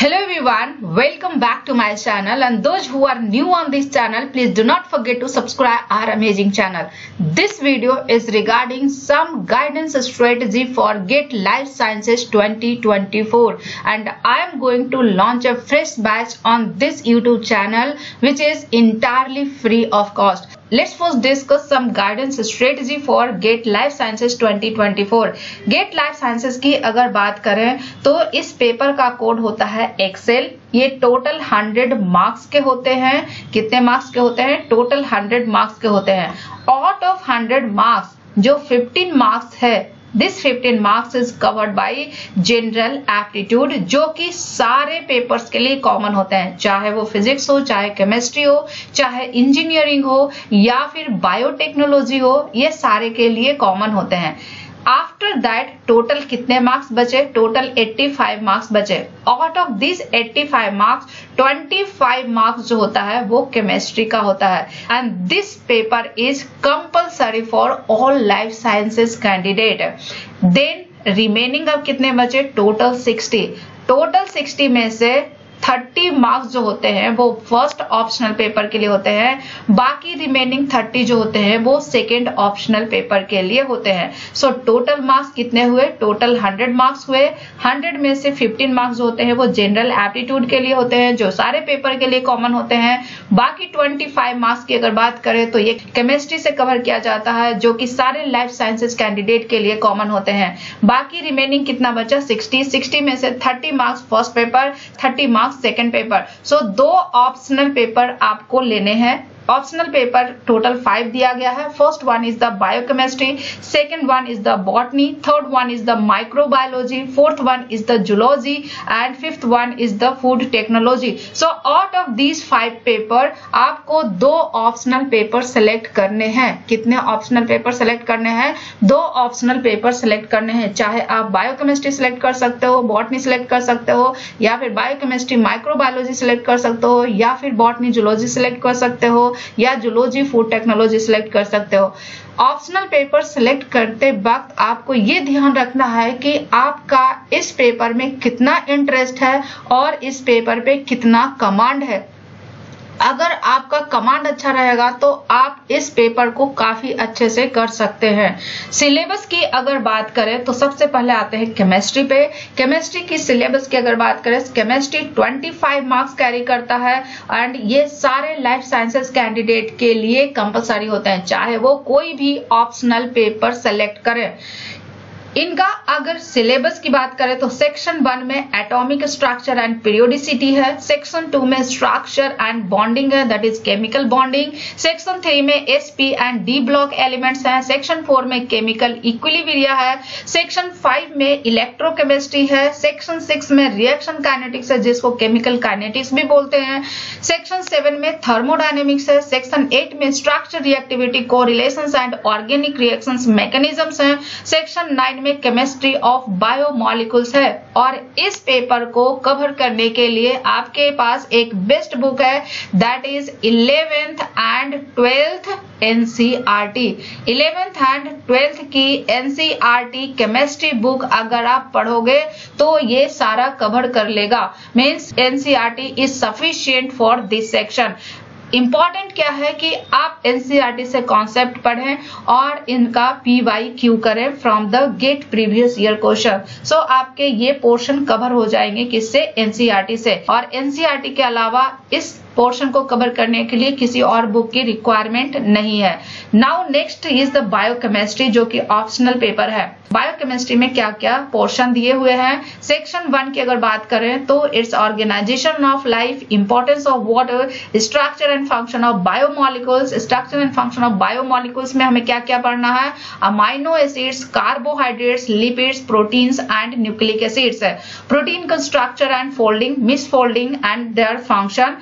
Hello everyone, welcome back to my channel, and those who are new on this channel, please do not forget to subscribe our amazing channel. This video is regarding some guidance strategy for GATE Life Sciences 2024, and I am going to launch a fresh batch on this YouTube channel which is entirely free of cost. Let's first discuss some guidance strategy for GATE Life Sciences 2024. GATE Life Sciences की अगर बात करें तो इस paper का code होता है Excel. ये टोटल 100 मार्क्स के होते हैं। कितने मार्क्स के होते हैं? टोटल 100 मार्क्स के होते हैं। आउट ऑफ 100 मार्क्स जो 15 मार्क्स है, this 15 marks is covered by general aptitude, जो कि सारे पेपर्स के लिए कॉमन होते हैं, चाहे वो फिजिक्स हो, चाहे केमिस्ट्री हो, चाहे इंजीनियरिंग हो या फिर बायोटेक्नोलॉजी हो, ये सारे के लिए कॉमन होते हैं। आफ्टर दैट टोटल कितने मार्क्स बचे? टोटल 85 मार्क्स बचे। Out of this 85 marks 25 marks जो होता है वो केमिस्ट्री का होता है, and this paper is compulsory for all life sciences candidate. Then remaining अब कितने बचे? टोटल 60। टोटल 60 में से 30 मार्क्स जो होते हैं वो फर्स्ट ऑप्शनल पेपर के लिए होते हैं, बाकी रिमेनिंग 30 जो होते हैं वो सेकेंड ऑप्शनल पेपर के लिए होते हैं। सो टोटल मार्क्स कितने हुए? टोटल 100 मार्क्स हुए। 100 में से 15 मार्क्स जो होते हैं वो जनरल एप्टीट्यूड के लिए होते हैं, जो सारे पेपर के लिए कॉमन होते हैं। बाकी 25 मार्क्स की अगर बात करें तो ये केमिस्ट्री से कवर किया जाता है, जो कि सारे लाइफ साइंसेस कैंडिडेट के लिए कॉमन होते हैं। बाकी रिमेनिंग कितना बचा? 60 में से 30 marks first paper, 30 marks second paper. So 2 optional paper आपको लेने हैं। ऑप्शनल पेपर टोटल 5 दिया गया है। First one is the biochemistry, second one is the botany, third one is the microbiology, fourth one is the zoology and fifth one is the food technology. So out of these 5 paper आपको 2 optional paper select करने हैं। कितने optional paper select करने हैं? 2 optional paper select करने हैं। चाहे आप बायोकेमिस्ट्री सेलेक्ट कर सकते हो, बॉटनी सेलेक्ट कर सकते हो, या फिर बायोकेमिस्ट्री माइक्रोबायोलॉजी सेलेक्ट कर सकते हो, या फिर बॉटनी जूलॉजी सेलेक्ट कर सकते हो, या जूलॉजी फूड टेक्नोलॉजी सिलेक्ट कर सकते हो। ऑप्शनल पेपर सिलेक्ट करते वक्त आपको ये ध्यान रखना है कि आपका इस पेपर में कितना इंटरेस्ट है और इस पेपर पे कितना कमांड है। अगर आपका कमांड अच्छा रहेगा तो आप इस पेपर को काफी अच्छे से कर सकते हैं। सिलेबस की अगर बात करें तो सबसे पहले आते हैं केमिस्ट्री पे। केमिस्ट्री की सिलेबस की अगर बात करें, केमिस्ट्री 25 मार्क्स कैरी करता है, एंड ये सारे लाइफ साइंसेस कैंडिडेट के लिए कंपलसरी होते हैं, चाहे वो कोई भी ऑप्शनल पेपर सेलेक्ट करें। इनका अगर सिलेबस की बात करें तो सेक्शन 1 में एटॉमिक स्ट्रक्चर एंड पीरियोडिसिटी है, सेक्शन 2 में स्ट्रक्चर एंड बॉन्डिंग है, that is chemical bonding, section 3 में SP and D block elements हैं, सेक्शन 4 में केमिकल इक्विलिब्रिया है, सेक्शन 5 में इलेक्ट्रोकेमिस्ट्री है, सेक्शन 6 में रिएक्शन काइनेटिक्स है, जिसको केमिकल काइनेटिक्स भी बोलते हैं, सेक्शन 7 में थर्मोडायनेमिक्स है, सेक्शन 8 में structure reactivity correlations and organic reactions mechanisms हैं, सेक्शन 9 में केमिस्ट्री ऑफ बायोमॉलिक्यूल्स है। और इस पेपर को कवर करने के लिए आपके पास एक बेस्ट बुक है, that is 11th and 12th NCERT. 11th and 12th की एनसीईआरटी केमिस्ट्री बुक अगर आप पढ़ोगे तो ये सारा कवर कर लेगा। Means NCERT is sufficient for this section. Important क्या है कि आप एनसीईआरटी से कॉन्सेप्ट पढ़ें और इनका PYQ करें from the GATE previous year question. So आपके ये पोर्शन कवर हो जाएंगे किससे? एनसीईआरटी से। और एनसीईआरटी के अलावा इस पोर्शन को कवर करने के लिए किसी और बुक की रिक्वायरमेंट नहीं है। Now next is the biochemistry, जो कि ऑप्शनल पेपर है। बायोकेमिस्ट्री में क्या क्या पोर्शन दिए हुए हैं? सेक्शन 1 की अगर बात करें तो it's organisation of life, importance of water, structure and function of biomolecules. Structure and function of biomolecules में हमें क्या क्या पढ़ना है? Amino acids, carbohydrates, lipids, proteins and nucleic acids है। प्रोटीन का structure and folding, misfolding and their function.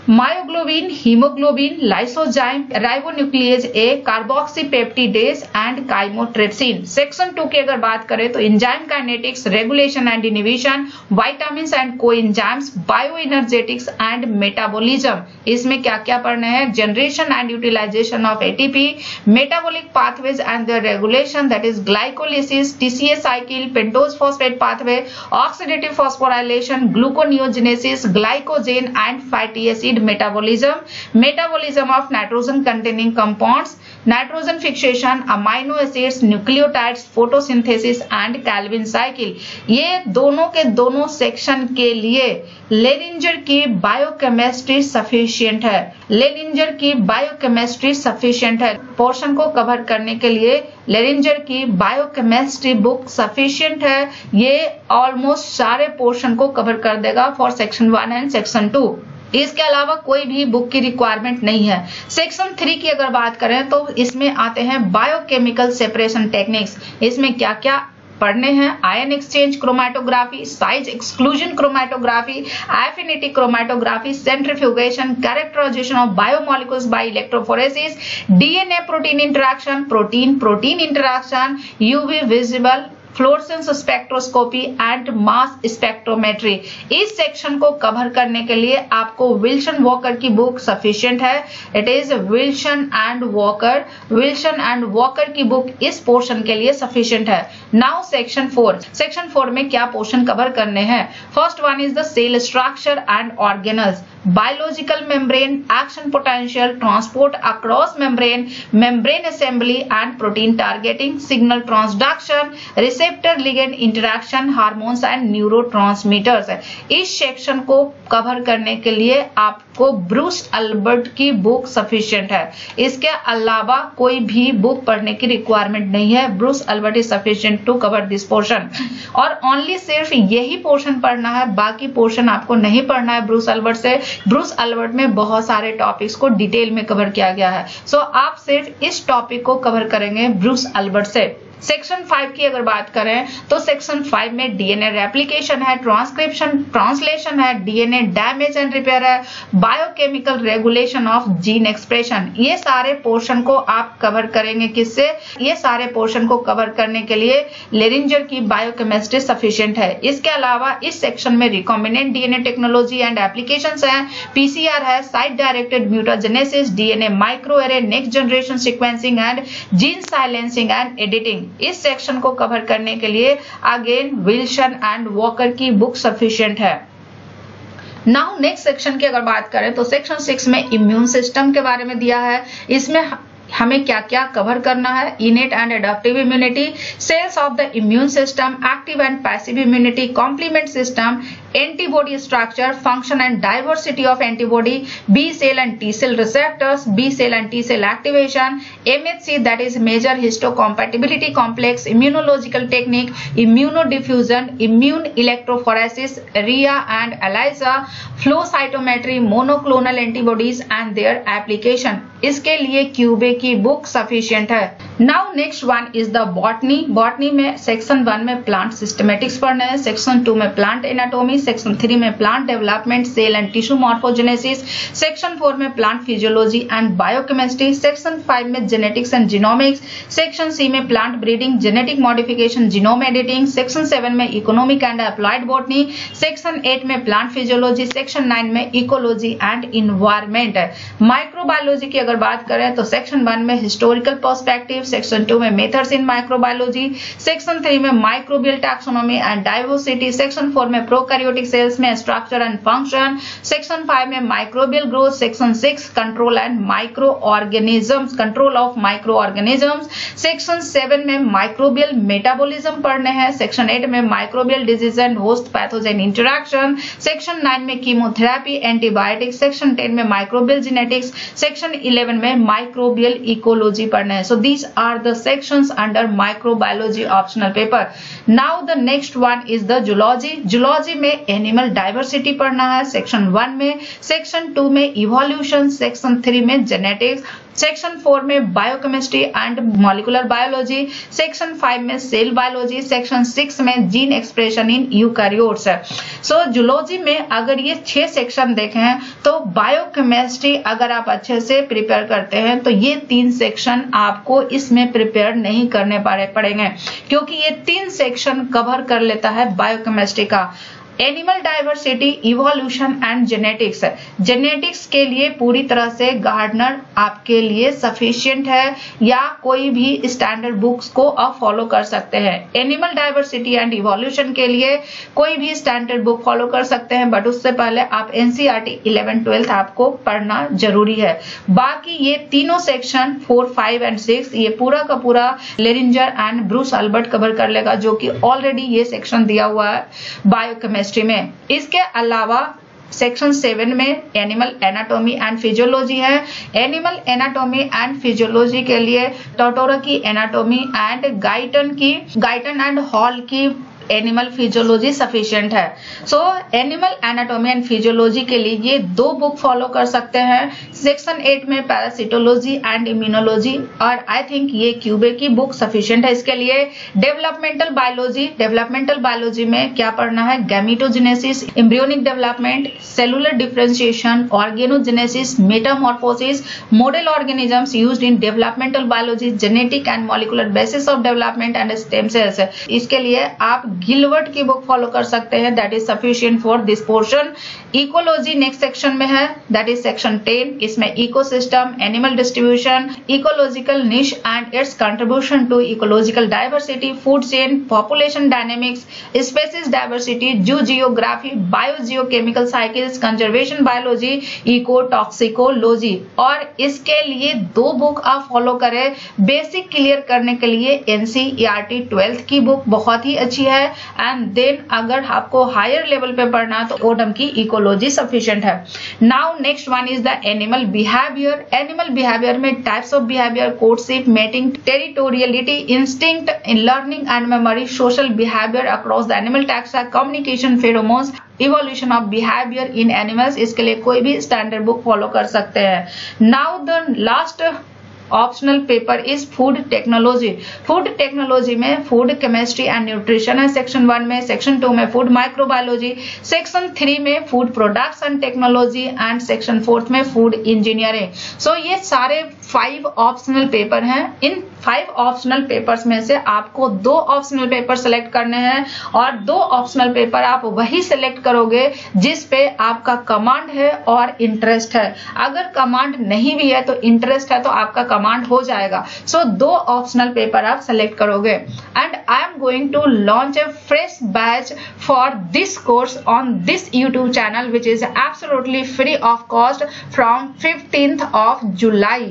Myoglobin, haemoglobin, lysozyme, ribonuclease A, carboxypeptidase and chymotrypsin. Section 2 की अगर बात करें तो enzyme kinetics, regulation and inhibition, vitamins and coenzymes, bioenergetics and metabolism. इसमें क्या क्या पढ़ने हैं? Generation and utilisation of ATP, metabolic pathways and their regulation, that is glycolysis, TCA cycle, pentose phosphate pathway, oxidative phosphorylation, gluconeogenesis, glycogen and fatty acid metabolism, metabolism of nitrogen containing compounds, nitrogen fixation, amino acids, nucleotides, photosynthesis and Calvin cycle। ये दोनों के दोनों section के लिए लेनिंजर की biochemistry sufficient है। लेनिंजर की biochemistry sufficient है। पोर्शन को कवर करने के लिए लेनिंजर की बायोकेमिस्ट्री बुक सफिशिएंट है। ये ऑलमोस्ट सारे पोर्शन को कवर कर देगा फॉर सेक्शन 1 एंड सेक्शन 2। इसके अलावा कोई भी बुक की रिक्वायरमेंट नहीं है। सेक्शन 3 की अगर बात करें तो इसमें आते हैं बायोकेमिकल सेपरेशन टेक्निक्स। इसमें क्या क्या पढ़ने हैं? Ion exchange chromatography, size exclusion chromatography, affinity chromatography, centrifugation, characterisation of biomolecules by electrophoresis, DNA protein interaction, protein protein interaction, UV visible fluorescence spectroscopy and mass spectrometry. इस सेक्शन को cover करने के लिए आपको विल्सन वॉकर की book sufficient है। It is Wilson and Walker. Wilson and Walker की book इस पोर्शन के लिए सफिशिएंट है। Now section 4। सेक्शन 4 में क्या पोर्शन कवर करने हैं? First one is the cell structure and organelles, biological membrane, action potential, transport across membrane, membrane assembly and protein targeting, signal transduction, receptor ligand interaction, hormones and neurotransmitters। इस section को cover करने के लिए आपको Bruce Albert की book sufficient है। इसके अलावा कोई भी बुक पढ़ने की रिक्वायरमेंट नहीं है। Bruce Albert is sufficient to cover this portion. और ओनली सिर्फ यही पोर्शन पढ़ना है, बाकी पोर्शन आपको नहीं पढ़ना है ब्रूस अल्बर्ट से। ब्रूस अल्बर्ट में बहुत सारे टॉपिक्स को डिटेल में कवर किया गया है। सो आप सिर्फ इस टॉपिक को कवर करेंगे ब्रूस अल्बर्ट से। सेक्शन 5 की अगर बात करें तो सेक्शन 5 में डीएनए रेप्लिकेशन है, ट्रांसक्रिप्शन ट्रांसलेशन है, डीएनए डैमेज एंड रिपेयर है, biochemical regulation of gene expression. ये सारे पोर्शन को आप कवर करेंगे किससे? ये सारे पोर्शन को कवर करने के लिए लेरिंजर की बायोकेमिस्ट्री सफिशिएंट है। इसके अलावा इस सेक्शन में recombinant DNA technology and applications हैं, पीसीआर है, site directed mutagenesis, DNA micro array, next generation sequencing and gene silencing and editing. इस सेक्शन को कवर करने के लिए अगेन विल्सन एंड वॉकर की बुक सफिशिएंट है। नाउ नेक्स्ट सेक्शन की अगर बात करें तो सेक्शन 6 में इम्यून सिस्टम के बारे में दिया है। इसमें हमें क्या क्या कवर करना है? Innate and adaptive immunity, cells of the immune system, active and passive immunity, complement system, antibody structure, function and diversity of antibody, B cell and T cell receptors, B cell and T cell activation, MHC that is major histocompatibility complex, immunological technique, immunodiffusion, immune electrophoresis, RIA and ELISA, flow cytometry, monoclonal antibodies and their application. इसके लिए Kuby की book sufficient है। Now next one is the botany. Botany में section 1 में plant systematics पढ़ना है, section 2 में plant anatomy, section 3 में plant development, cell and tissue morphogenesis, section 4 में plant physiology and biochemistry, section 5 में genetics and genomics, section C में plant breeding, genetic modification, genome editing, section 7 में economic and applied botany, section 8 में plant physiology, section 9 में ecology and environment. Microbiology की अगर बात करें तो सेक्शन 1 में हिस्टोरिकल पर्सपेक्टिव, सेक्शन 2 में मेथड्स इन माइक्रोबायोलॉजी, सेक्शन 3 में microbial taxonomy and diversity, section 4 में प्रोकैरियोटिक सेल्स में स्ट्रक्चर एंड फंक्शन, सेक्शन 5 में microbial growth, section 6 control and micro organisms, control of micro organisms, section 7 में microbial metabolism पढ़ने हैं, section 8 में microbial disease and host pathogen interaction, section 9 में chemotherapy, antibiotics, section 10 में microbial genetics, section 11 में microbial ecology पढ़ना है। So these are the sections under microbiology optional paper. Now the next one is the zoology. Zoology में animal diversity पढ़ना है, section 1 में, section 2 में इवोल्यूशन, सेक्शन 3 में जेनेटिक्स, सेक्शन 4 में biochemistry and molecular biology, section 5 में सेल बायोलॉजी, सेक्शन 6 में gene expression in eukaryotes है। सो जूलॉजी में अगर ये 6 सेक्शन देखें तो बायोकेमिस्ट्री अगर आप अच्छे से प्रिपेयर करते हैं तो ये 3 सेक्शन आपको इसमें प्रिपेयर नहीं करने पड़ेंगे, क्योंकि ये 3 सेक्शन कवर कर लेता है बायोकेमिस्ट्री का। Animal diversity, evolution and genetics. Genetics के लिए पूरी तरह से गार्डनर आपके लिए सफिशिएंट है, या कोई भी स्टैंडर्ड बुक्स को आप फॉलो कर सकते हैं। एनिमल डाइवर्सिटी एंड इवोल्यूशन के लिए कोई भी स्टैंडर्ड बुक फॉलो कर सकते हैं, बट उससे पहले आप एनसीईआरटी 11-12 आपको पढ़ना जरूरी है। बाकी ये तीनों सेक्शन 4, 5 एंड 6 ये पूरा का पूरा लेरिंजर एंड ब्रूस अल्बर्ट कवर कर लेगा, जो कि ऑलरेडी ये सेक्शन दिया हुआ है बायोकेमिस्ट्री में। इसके अलावा सेक्शन 7 में एनिमल एनाटॉमी एंड फिजियोलॉजी है। एनिमल एनाटॉमी एंड फिजियोलॉजी के लिए टोटोरा की anatomy and Guyton and hall की एनिमल फिजियोलॉजी सफिशिएंट है। So animal anatomy and physiology के लिए ये 2 बुक फॉलो कर सकते हैं। सेक्शन 8 में पैरासिटोलॉजी एंड इम्यूनोलॉजी, और आई थिंक ये क्यूबे की बुक सफिशिएंट है इसके लिए। डेवलपमेंटल बायोलॉजी में क्या पढ़ना है? Gametogenesis, embryonic development, cellular differentiation, organogenesis, Metamorphosis, model organisms used in developmental biology, genetic and molecular basis of development and stem cells. इसके लिए आप गिलवर्ट की बुक फॉलो कर सकते हैं, that is sufficient for this portion. Ecology next section में है, that is section 10। इसमें ecosystem, animal distribution, ecological niche and its contribution to ecological diversity, food chain, population dynamics, species diversity, zoogeography, biogeochemical cycles, conservation biology, ecotoxicology. और इसके लिए 2 book आप follow करें basic clear करने के लिए। NCERT 12th की book बहुत ही अच्छी है, एंड देन अगर आपको हायर लेवल पे पढ़ना तो ओडम की इकोलॉजी सफिशिएंट है। Now next one is the animal behaviour. Animal behaviour में types of behaviour, courtship, mating, territoriality, instinct, learning and memory, social behaviour across the animal taxa, communication, pheromones, evolution of behaviour in animals. इसके लिए कोई भी standard book follow कर सकते हैं। Now the last optional paper is food technology. Food technology में food chemistry and nutrition है section 1 में, सेक्शन 2 में फूड माइक्रोबायोलॉजी, सेक्शन 3 में food products and technology, and section 4 में फूड इंजीनियरिंग। सो ये सारे 5 ऑप्शनल पेपर हैं। इन 5 ऑप्शनल पेपर्स में से आपको 2 ऑप्शनल पेपर सेलेक्ट करने हैं, और 2 ऑप्शनल पेपर आप वही सेलेक्ट करोगे जिस पे आपका कमांड है और इंटरेस्ट है। अगर कमांड नहीं भी है तो इंटरेस्ट है तो आपका कमांड हो जाएगा। सो 2 ऑप्शनल पेपर आप सेलेक्ट करोगे, and I am going to launch a fresh batch for this course on this YouTube channel which is absolutely free of cost from 15th of July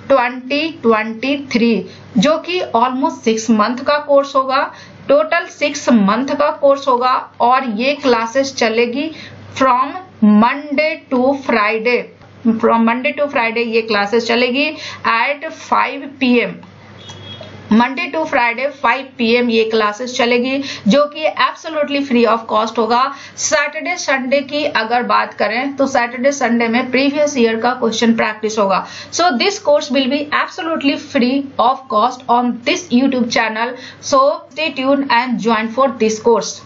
2023, जो कि almost 6 month का course होगा। Total 6 month का course होगा, और ये classes चलेगी from Monday to Friday ये क्लासेस चलेगी at 5 PM। Monday to Friday 5 PM ये क्लासेस चलेगी, जो कि एब्सोल्युटली फ्री ऑफ कॉस्ट होगा। सैटरडे संडे की अगर बात करें तो सैटरडे संडे में प्रीवियस ईयर का क्वेश्चन प्रैक्टिस होगा। So this course will be absolutely free of cost on this YouTube channel. So stay tuned and join for this course.